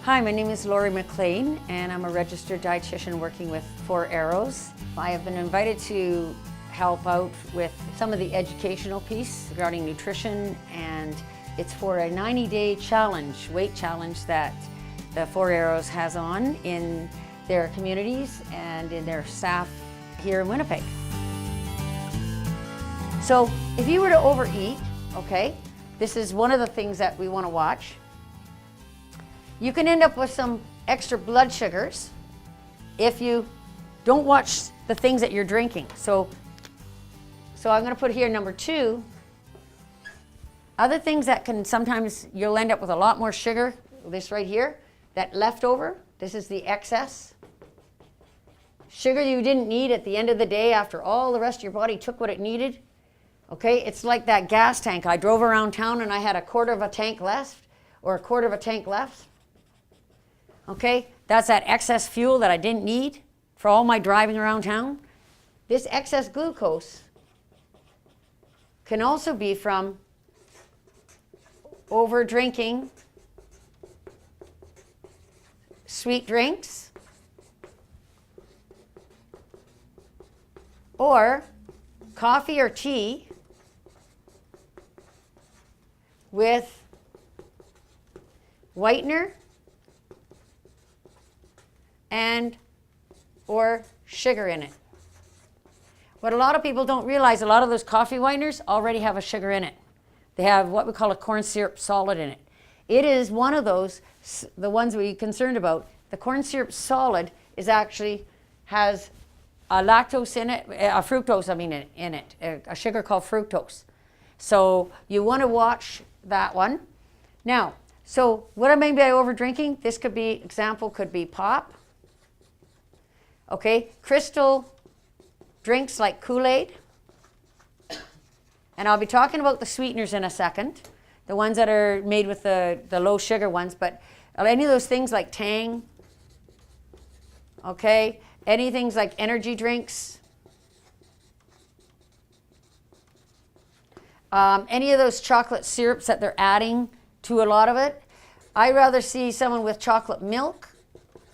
Hi, my name is Lori McLean, and I'm a registered dietitian working with 4 Arrows. I have been invited to help out with some of the educational piece regarding nutrition, and it's for a 90-day challenge, weight challenge that the 4 Arrows has on in their communities and in their staff here in Winnipeg. So if you were to overeat, okay, this is one of the things that we want to watch. You can end up with some extra blood sugars if you don't watch the things that you're drinking. So I'm going to put here number 2. Other things that can sometimes you'll end up with a lot more sugar. This right here, that leftover, this is the excess. Sugar you didn't need at the end of the day after all the rest of your body took what it needed. Okay, it's like that gas tank. I drove around town and I had a quarter of a tank left or a quarter of a tank left. Okay, that's that excess fuel that I didn't need for all my driving around town. This excess glucose can also be from over drinking sweet drinks or coffee or tea with whitener and or sugar in it. What a lot of people don't realize, a lot of those coffee whiteners already have a sugar in it. They have what we call a corn syrup solid in it. It is one of those, the ones we're concerned about. The corn syrup solid is actually has a lactose in it, a fructose, in it, a sugar called fructose. So you want to watch that one. Now, so what I mean by over drinking, this could be, example could be pop. Okay, crystal drinks like Kool-Aid. And I'll be talking about the sweeteners in a second, the ones that are made with the low sugar ones, but any of those things like Tang, okay, any things like energy drinks, any of those chocolate syrups that they're adding to a lot of it. I'd rather see someone with chocolate milk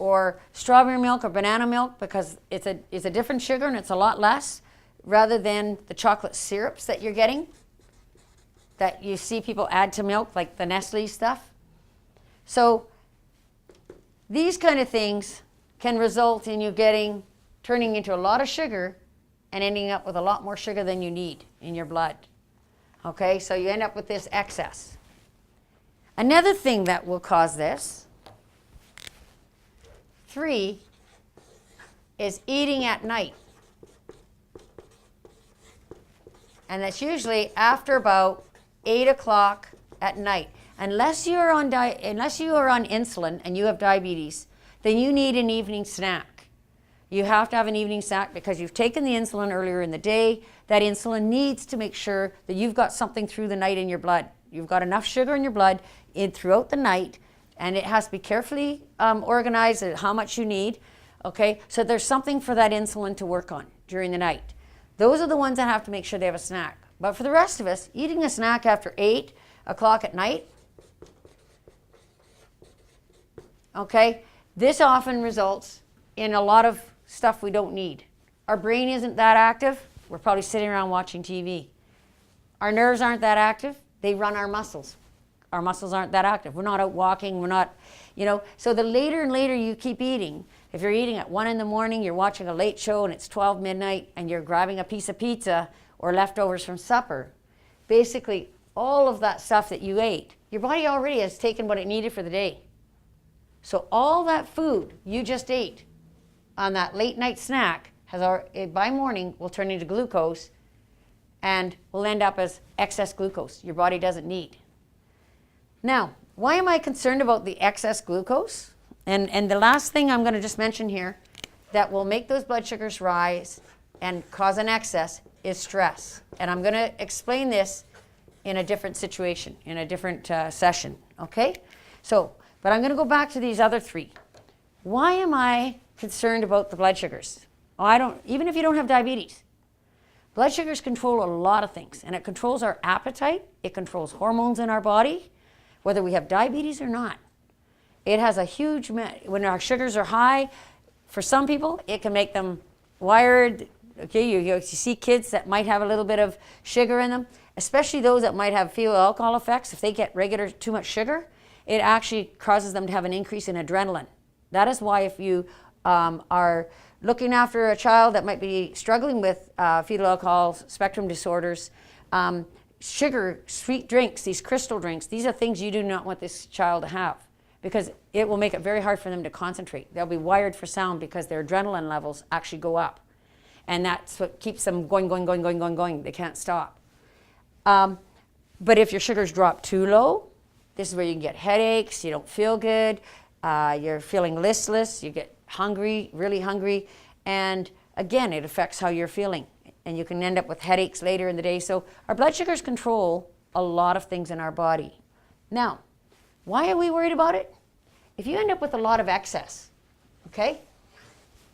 or strawberry milk or banana milk because it's a different sugar and it's a lot less rather than the chocolate syrups that you're getting that you see people add to milk, like the Nestle stuff. So these kind of things can result in you turning into a lot of sugar and ending up with a lot more sugar than you need in your blood. Okay, so you end up with this excess. Another thing that will cause this, 3, is eating at night. And that's usually after about 8 o'clock at night. Unless you are on insulin and you have diabetes, then you need an evening snack. You have to have an evening snack because you've taken the insulin earlier in the day. That insulin needs to make sure that you've got something through the night in your blood. You've got enough sugar in your blood throughout the night, and it has to be carefully organized at how much you need. Okay, so there's something for that insulin to work on during the night. Those are the ones that have to make sure they have a snack. But for the rest of us, eating a snack after 8 o'clock at night, okay, this often results in a lot of stuff we don't need. Our brain isn't that active. We're probably sitting around watching TV. Our nerves aren't that active. They run our muscles. Our muscles aren't that active. We're not out walking. We're not, so the later and later you keep eating, if you're eating at 1 in the morning, you're watching a late show and it's 12 midnight and you're grabbing a piece of pizza or leftovers from supper, basically all of that stuff that you ate, your body already has taken what it needed for the day. So all that food you just ate on that late night snack by morning will turn into glucose and will end up as excess glucose your body doesn't need. Now, why am I concerned about the excess glucose? And the last thing I'm going to just mention here that will make those blood sugars rise and cause an excess is stress. And I'm going to explain this in a different situation, in a different session, okay? But I'm going to go back to these other 3. Why am I concerned about the blood sugars? Even if you don't have diabetes. Blood sugars control a lot of things, and it controls our appetite. It controls hormones in our body, whether we have diabetes or not. It has a huge, when our sugars are high, for some people, it can make them wired. Okay, you see kids that might have a little bit of sugar in them, especially those that might have fetal alcohol effects. If they get regular too much sugar, it actually causes them to have an increase in adrenaline. That is why if you are looking after a child that might be struggling with fetal alcohol spectrum disorders, sugar, sweet drinks, these crystal drinks, these are things you do not want this child to have, because it will make it very hard for them to concentrate. They'll be wired for sound because their adrenaline levels actually go up. And that's what keeps them going. They can't stop. But if your sugars drop too low, this is where you can get headaches, you don't feel good, you're feeling listless, you get hungry, really hungry, and again, it affects how you're feeling. And you can end up with headaches later in the day. So our blood sugars control a lot of things in our body. Now, why are we worried about it? If you end up with a lot of excess, okay?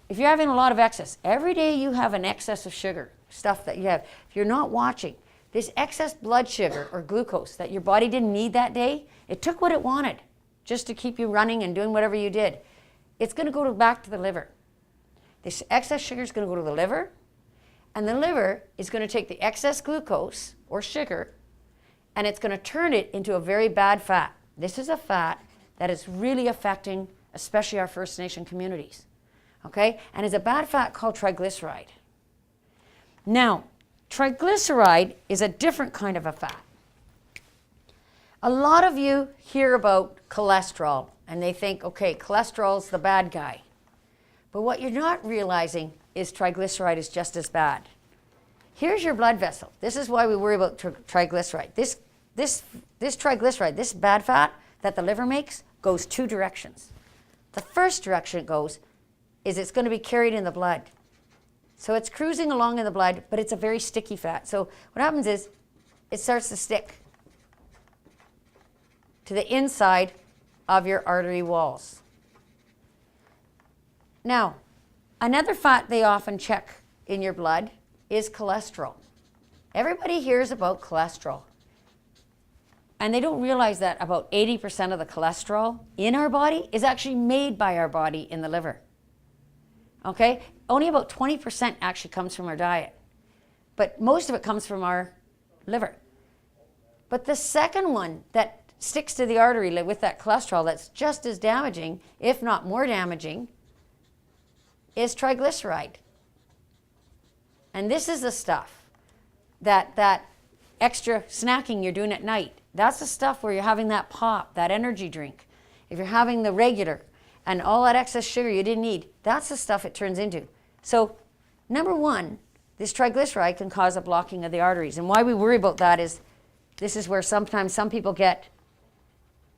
If you're having a lot of excess, every day you have an excess of sugar, stuff that you have. If you're not watching, this excess blood sugar or glucose that your body didn't need that day, it took what it wanted just to keep you running and doing whatever you did. It's going to go back to the liver. This excess sugar is going to go to the liver, and the liver is going to take the excess glucose or sugar, and it's going to turn it into a very bad fat. This is a fat that is really affecting especially our First Nation communities. Okay, and it's a bad fat called triglyceride. Now, triglyceride is a different kind of a fat. A lot of you hear about cholesterol and they think, okay, cholesterol's the bad guy. But what you're not realizing is triglyceride is just as bad. Here's your blood vessel. This is why we worry about triglyceride. This triglyceride, this bad fat that the liver makes, goes two directions. The first direction it goes is it's going to be carried in the blood. So it's cruising along in the blood, but it's a very sticky fat. So what happens is it starts to stick to the inside of your artery walls. Now, another fat they often check in your blood is cholesterol. Everybody hears about cholesterol. And they don't realize that about 80% of the cholesterol in our body is actually made by our body in the liver. Okay? Only about 20% actually comes from our diet. But most of it comes from our liver. But the second one that sticks to the artery with that cholesterol that's just as damaging, if not more damaging, is triglyceride. And this is the stuff that extra snacking you're doing at night. That's the stuff where you're having that pop, that energy drink. If you're having the regular and all that excess sugar you didn't need, that's the stuff it turns into. So, number one, this triglyceride can cause a blocking of the arteries. And why we worry about that is this is where sometimes some people get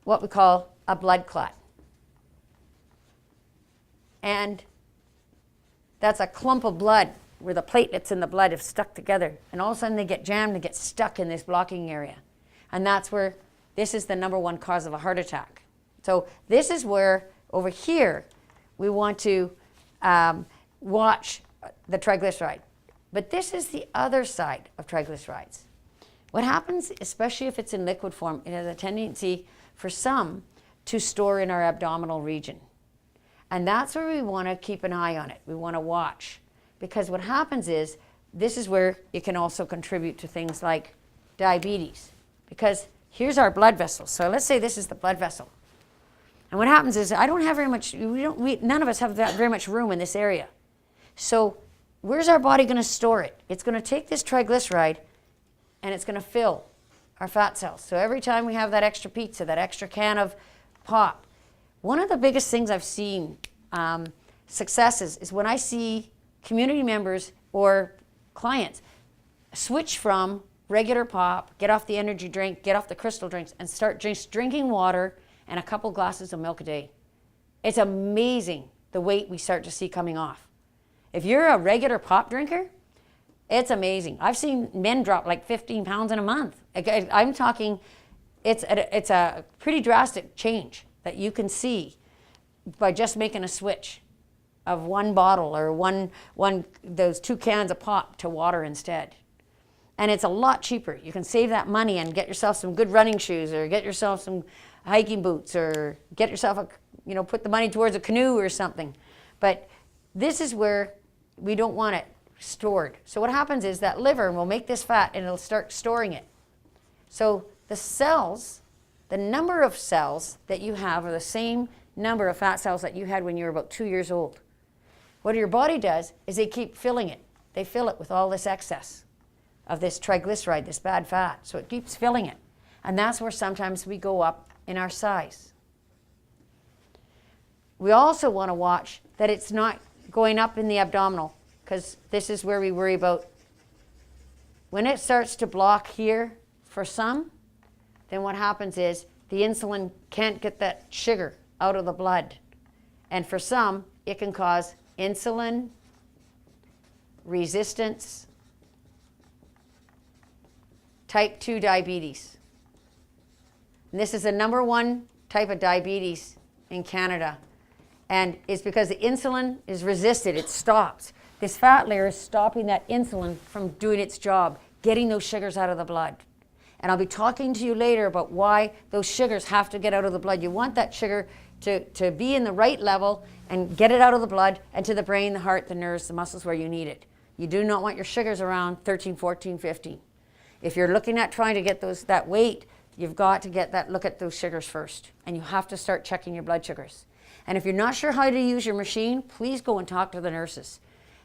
what we call a blood clot. And that's a clump of blood where the platelets in the blood have stuck together. And all of a sudden they get jammed and get stuck in this blocking area. And that's where this is the number one cause of a heart attack. So this is where, over here, we want to watch the triglyceride. But this is the other side of triglycerides. What happens, especially if it's in liquid form, it has a tendency for some to store in our abdominal region. And that's where we want to keep an eye on it. We want to watch. Because what happens is, this is where it can also contribute to things like diabetes. Because here's our blood vessel. So let's say this is the blood vessel. And what happens is, I don't have very much, none of us have very much room in this area. So where's our body going to store it? It's going to take this triglyceride and it's going to fill our fat cells. So every time we have that extra pizza, that extra can of pop, one of the biggest things I've seen successes is when I see community members or clients switch from regular pop, get off the energy drink, get off the crystal drinks, and start just drinking water and a couple glasses of milk a day. It's amazing the weight we start to see coming off. If you're a regular pop drinker, it's amazing. I've seen men drop like 15 pounds in a month. I'm talking, it's a pretty drastic change that you can see by just making a switch of one bottle or those 2 cans of pop to water instead. And it's a lot cheaper. You can save that money and get yourself some good running shoes or get yourself some hiking boots, or get yourself put the money towards a canoe or something. But this is where we don't want it stored. So what happens is that liver will make this fat and it'll start storing it. So the cells, the number of cells that you have are the same number of fat cells that you had when you were about 2 years old. What your body does is they keep filling it. They fill it with all this excess of this triglyceride, this bad fat. So it keeps filling it. And that's where sometimes we go up in our size. We also want to watch that it's not going up in the abdominal, because this is where we worry about when it starts to block here for some, then what happens is the insulin can't get that sugar out of the blood. And for some, it can cause insulin resistance, type 2 diabetes. And this is the number one type of diabetes in Canada. And it's because the insulin is resisted, it stops. This fat layer is stopping that insulin from doing its job, getting those sugars out of the blood. And I'll be talking to you later about why those sugars have to get out of the blood. You want that sugar to be in the right level and get it out of the blood and to the brain, the heart, the nerves, the muscles where you need it. You do not want your sugars around 13, 14, 15. If you're looking at trying to get that weight, you've got to look at those sugars first. And you have to start checking your blood sugars. And if you're not sure how to use your machine, please go and talk to the nurses.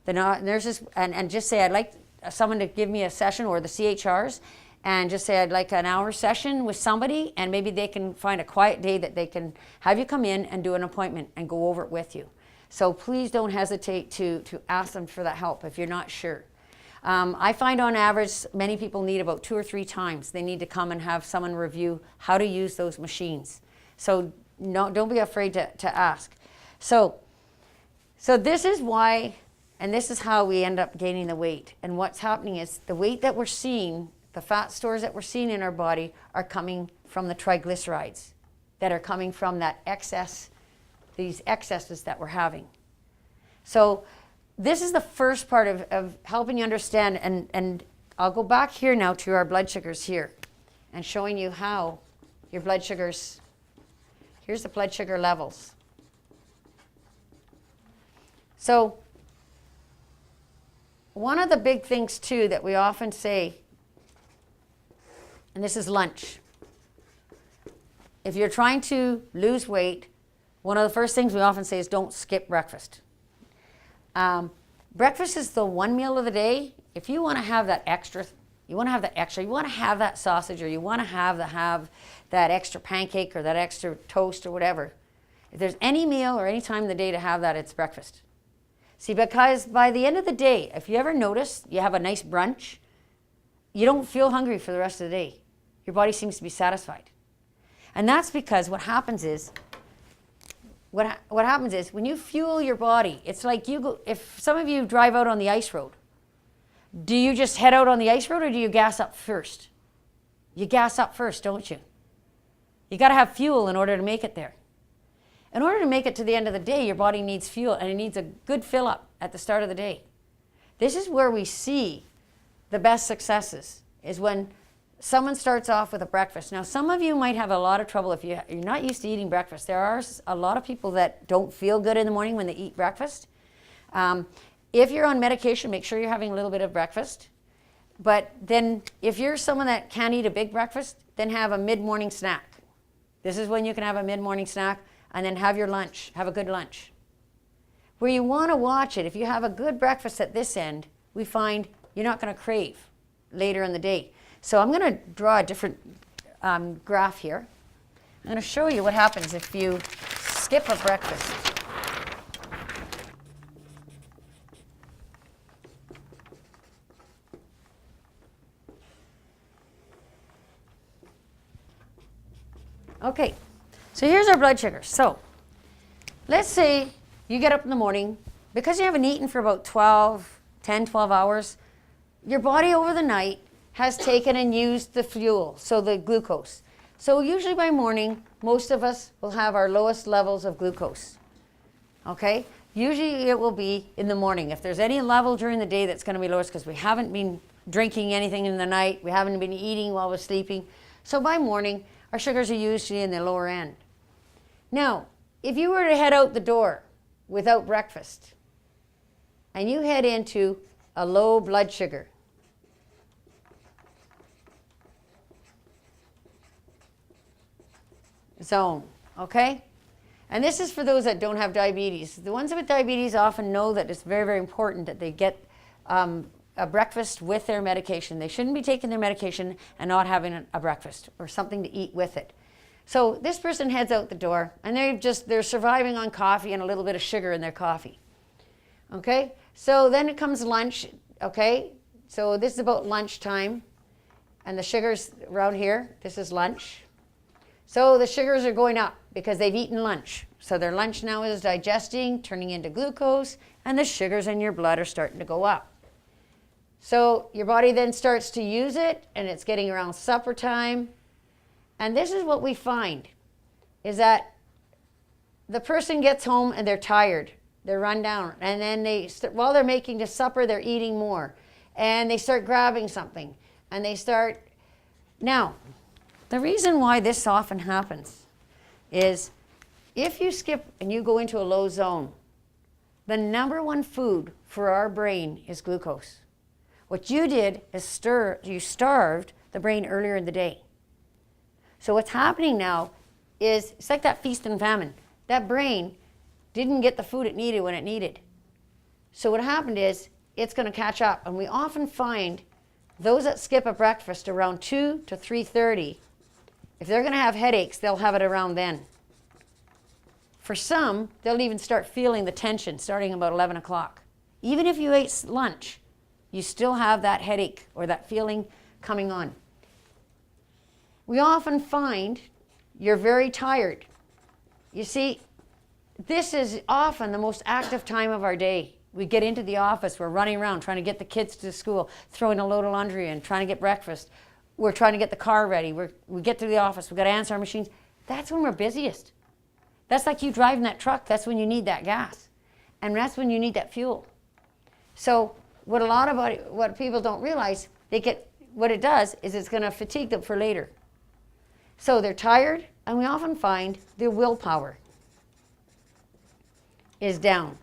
The nurses, and just say, I'd like someone to give me a session, or the CHRs, and just say, I'd like an hour session with somebody, and maybe they can find a quiet day that they can have you come in and do an appointment and go over it with you. So please don't hesitate to ask them for that help if you're not sure. I find on average, many people need about 2 or 3 times. They need to come and have someone review how to use those machines. So don't be afraid to ask. So this is why, and this is how we end up gaining the weight. And what's happening is the weight that we're seeing, the fat stores that we're seeing in our body are coming from the triglycerides that are coming from that excess, these excesses that we're having. So this is the first part of helping you understand, and I'll go back here now to our blood sugars here and showing you how your blood sugars, here's the blood sugar levels. So one of the big things too that we often say, and this is lunch. If you're trying to lose weight, one of the first things we often say is don't skip breakfast. Breakfast is the one meal of the day. If you want to have that extra, you want to have that sausage, or you want to have that extra pancake or that extra toast or whatever. If there's any meal or any time of the day to have that, it's breakfast. See, because by the end of the day, if you ever notice you have a nice brunch, you don't feel hungry for the rest of the day. Your body seems to be satisfied. And that's because what happens is when you fuel your body, it's like if some of you drive out on the ice road, do you just head out on the ice road, or do you gas up first? You gas up first, don't you? You got to have fuel in order to make it there. In order to make it to the end of the day, your body needs fuel, and it needs a good fill up at the start of the day. This is where we see the best successes, is when someone starts off with a breakfast. Now, some of you might have a lot of trouble if you're not used to eating breakfast. There are a lot of people that don't feel good in the morning when they eat breakfast. If you're on medication, make sure you're having a little bit of breakfast. But then if you're someone that can't eat a big breakfast, then have a mid-morning snack. This is when you can have a mid-morning snack, and then have your lunch, have a good lunch. Where you want to watch it, if you have a good breakfast at this end, we find you're not going to crave later in the day. So I'm going to draw a different graph here. I'm going to show you what happens if you skip a breakfast. Okay, so here's our blood sugars. So let's say you get up in the morning, because you haven't eaten for about 10, 12 hours, your body over the night has taken and used the fuel, so the glucose. So usually by morning, most of us will have our lowest levels of glucose. Okay? Usually it will be in the morning. If there's any level during the day that's going to be lowest, because we haven't been drinking anything in the night, we haven't been eating while we're sleeping. So by morning, our sugars are usually in the lower end. Now, if you were to head out the door without breakfast and you head into a low blood sugar, zone, okay? And this is for those that don't have diabetes. The ones with diabetes often know that it's very, very important that they get a breakfast with their medication. They shouldn't be taking their medication and not having a breakfast or something to eat with it. So this person heads out the door and they're surviving on coffee and a little bit of sugar in their coffee. Okay? So then it comes lunch, okay? So this is about lunchtime and the sugar's around here. This is lunch. So the sugars are going up because they've eaten lunch. So their lunch now is digesting, turning into glucose, and the sugars in your blood are starting to go up. So your body then starts to use it, and it's getting around supper time. And this is what we find, is that the person gets home and they're tired. They're run down. And then while they're making the supper, they're eating more. And they start grabbing something. And they start... Now, the reason why this often happens is if you skip and you go into a low zone, the number one food for our brain is glucose. What you did is you starved the brain earlier in the day. So what's happening now is it's like that feast and famine. That brain didn't get the food it needed when it needed. So what happened is it's going to catch up. And we often find those that skip a breakfast around 2 to 3:30, if they're going to have headaches, they'll have it around then. For some, they'll even start feeling the tension starting about 11 o'clock. Even if you ate lunch, you still have that headache or that feeling coming on. We often find you're very tired. You see, this is often the most active time of our day. We get into the office, we're running around trying to get the kids to school, throwing a load of laundry in, trying to get breakfast. We're trying to get the car ready. We get to the office, we've got to answer our machines. That's when we're busiest. That's like you driving that truck. That's when you need that gas. And that's when you need that fuel. So what people don't realize, what it does is it's going to fatigue them for later. So they're tired, and we often find their willpower is down.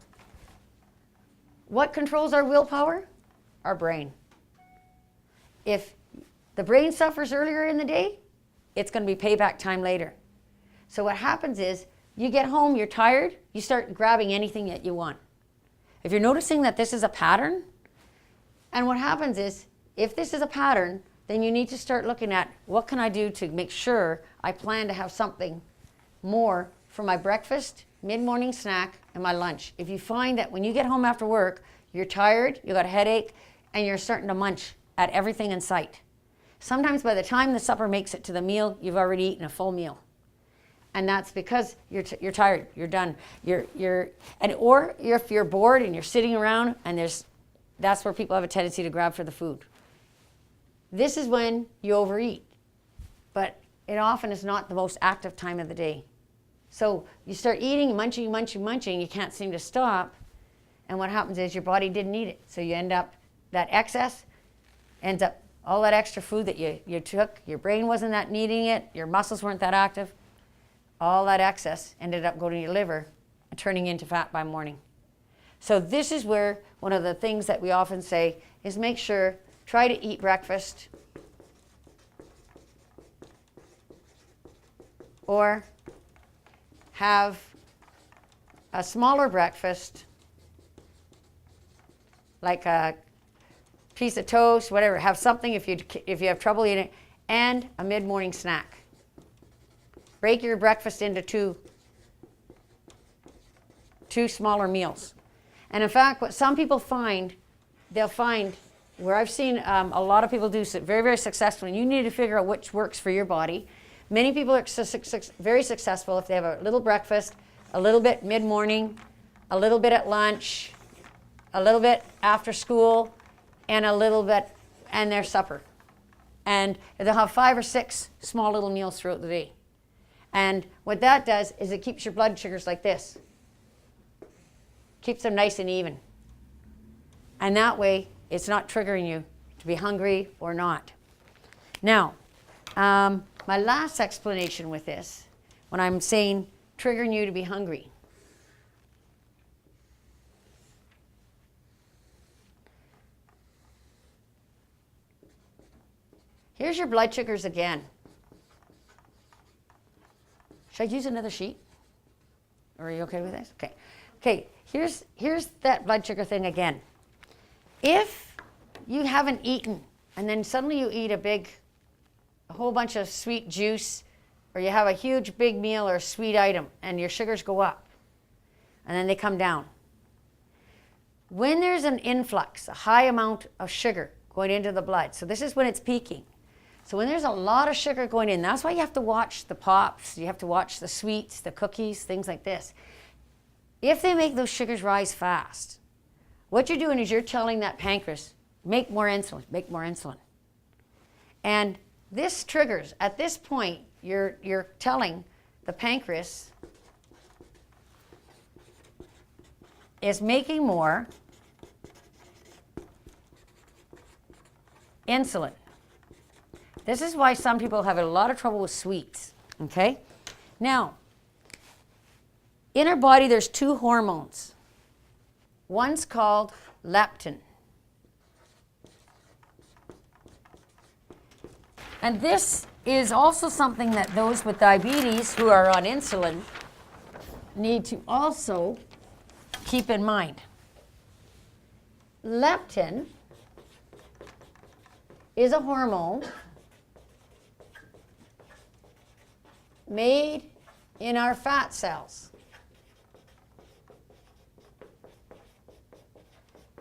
What controls our willpower? Our brain. If the brain suffers earlier in the day, it's going to be payback time later. So what happens is, you get home, you're tired, you start grabbing anything that you want. If you're noticing that this is a pattern, and what happens is, if this is a pattern, then you need to start looking at what can I do to make sure I plan to have something more for my breakfast, mid-morning snack, and my lunch. If you find that when you get home after work, you're tired, you got a headache, and you're starting to munch at everything in sight. Sometimes by the time the supper makes it to the meal, you've already eaten a full meal. And that's because you're tired, you're done. Or if you're bored and you're sitting around and that's where people have a tendency to grab for the food. This is when you overeat, but it often is not the most active time of the day. So you start eating, munching, you can't seem to stop, and what happens is your body didn't need it. So you end up, that excess ends up, all that extra food that you took, your brain wasn't that needing it, your muscles weren't that active, all that excess ended up going to your liver and turning into fat by morning. So this is where one of the things that we often say is make sure, try to eat breakfast or have a smaller breakfast, like a piece of toast, whatever. Have something if you have trouble eating it, and a mid-morning snack. Break your breakfast into two smaller meals. And in fact, what some people find, they'll find, where I've seen a lot of people do very, very successfully, and you need to figure out which works for your body. Many people are very successful if they have a little breakfast, a little bit mid-morning, a little bit at lunch, a little bit after school, and a little bit, and their supper. And they'll have 5 or 6 small little meals throughout the day. And what that does is it keeps your blood sugars like this. Keeps them nice and even. And that way, it's not triggering you to be hungry or not. Now, my last explanation with this, when I'm saying triggering you to be hungry. Here's your blood sugars again. Should I use another sheet? Or are you okay with this? Okay. Okay, here's that blood sugar thing again. If you haven't eaten and then suddenly you eat a whole bunch of sweet juice, or you have a huge big meal or a sweet item and your sugars go up and then they come down. When there's an influx, a high amount of sugar going into the blood, so this is when it's peaking. So when there's a lot of sugar going in, that's why you have to watch the pops, you have to watch the sweets, the cookies, things like this. If they make those sugars rise fast, what you're doing is you're telling that pancreas, make more insulin, make more insulin. And this triggers, at this point, you're telling the pancreas is making more insulin. This is why some people have a lot of trouble with sweets, okay? Now, in our body, there's two hormones. One's called leptin. And this is also something that those with diabetes who are on insulin need to also keep in mind. Leptin is a hormone made in our fat cells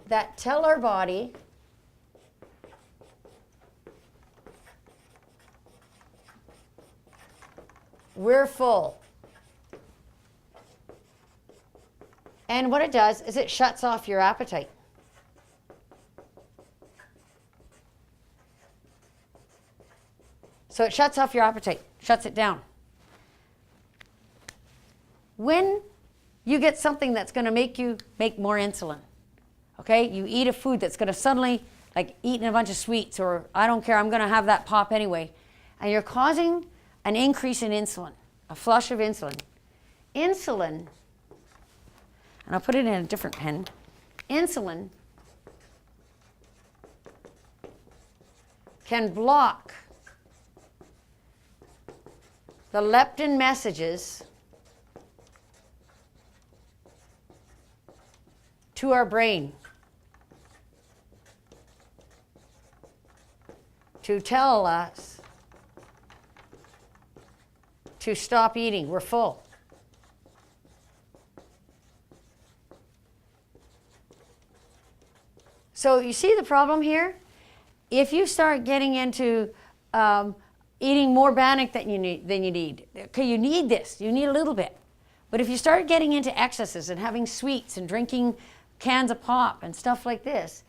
that tell our body we're full. And what it does is it shuts off your appetite. So it shuts off your appetite, shuts it down. When you get something that's going to make you make more insulin, okay? You eat a food that's going to suddenly, like eating a bunch of sweets, or I don't care, I'm going to have that pop anyway, and you're causing an increase in insulin, a flush of insulin. Insulin, and I'll put it in a different pen, insulin can block the leptin messages to our brain to tell us to stop eating. We're full. So you see the problem here? If you start getting into eating more bannock than you need, okay, you need this, you need a little bit. But if you start getting into excesses and having sweets and drinking cans of pop and stuff like this,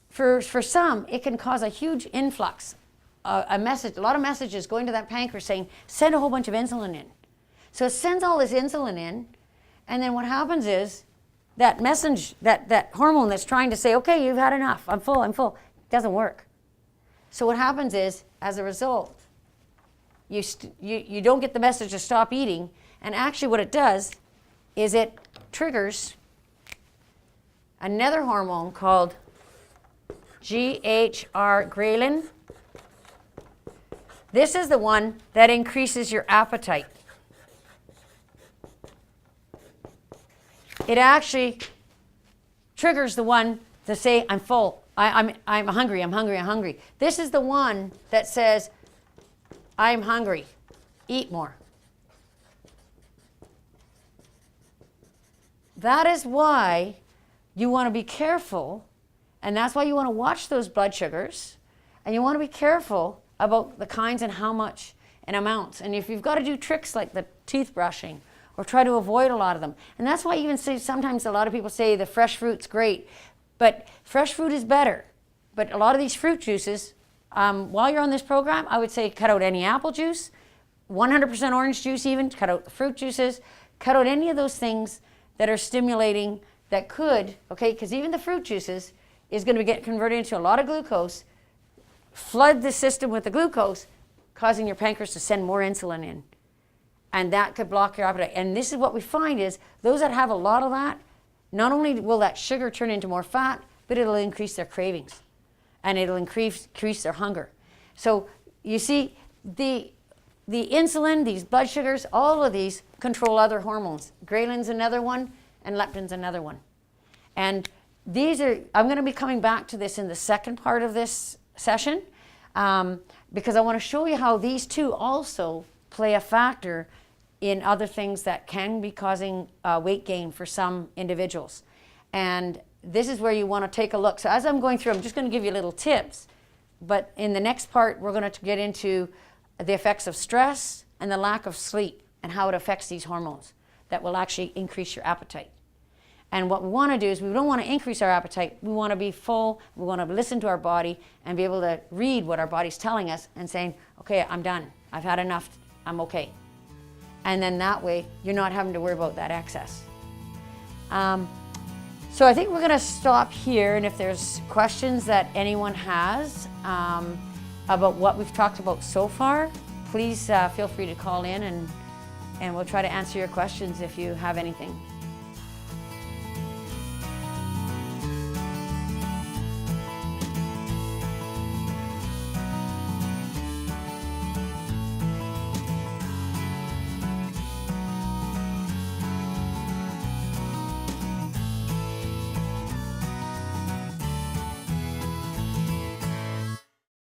for some, it can cause a huge influx, a lot of messages going to that pancreas saying, send a whole bunch of insulin in. So it sends all this insulin in, and then what happens is that message, that hormone that's trying to say, okay, you've had enough, I'm full, doesn't work. So what happens is, as a result, you don't get the message to stop eating, and actually what it does is it triggers another hormone called GHR ghrelin. This is the one that increases your appetite. It actually triggers the one to say, I'm full, I'm hungry, I'm hungry, I'm hungry. This is the one that says, I'm hungry, eat more. That is why you want to be careful, and that's why you want to watch those blood sugars, and you want to be careful about the kinds and how much and amounts. And if you've got to do tricks like the teeth brushing, or try to avoid a lot of them. And that's why I even say sometimes a lot of people say the fresh fruit's great, but fresh fruit is better. But a lot of these fruit juices, while you're on this program, I would say cut out any apple juice, 100% orange juice even, cut out the fruit juices, cut out any of those things that are stimulating that could, okay, because even the fruit juices is going to get converted into a lot of glucose, flood the system with the glucose, causing your pancreas to send more insulin in. And that could block your appetite. And this is what we find is those that have a lot of that, not only will that sugar turn into more fat, but it'll increase their cravings and it'll increase their hunger. So you see, the insulin, these blood sugars, all of these control other hormones. Ghrelin's another one, and leptin's another one. And these are, I'm going to be coming back to this in the second part of this session because I want to show you how these two also play a factor in other things that can be causing weight gain for some individuals. And this is where you want to take a look. So as I'm going through, I'm just going to give you little tips, but in the next part, we're going to get into the effects of stress and the lack of sleep and how it affects these hormones that will actually increase your appetite. And what we want to do is we don't want to increase our appetite. We want to be full. We want to listen to our body and be able to read what our body's telling us and saying, okay, I'm done. I've had enough. I'm okay. And then that way, you're not having to worry about that excess. So I think we're going to stop here. And if there's questions that anyone has about what we've talked about so far, please feel free to call in and we'll try to answer your questions if you have anything.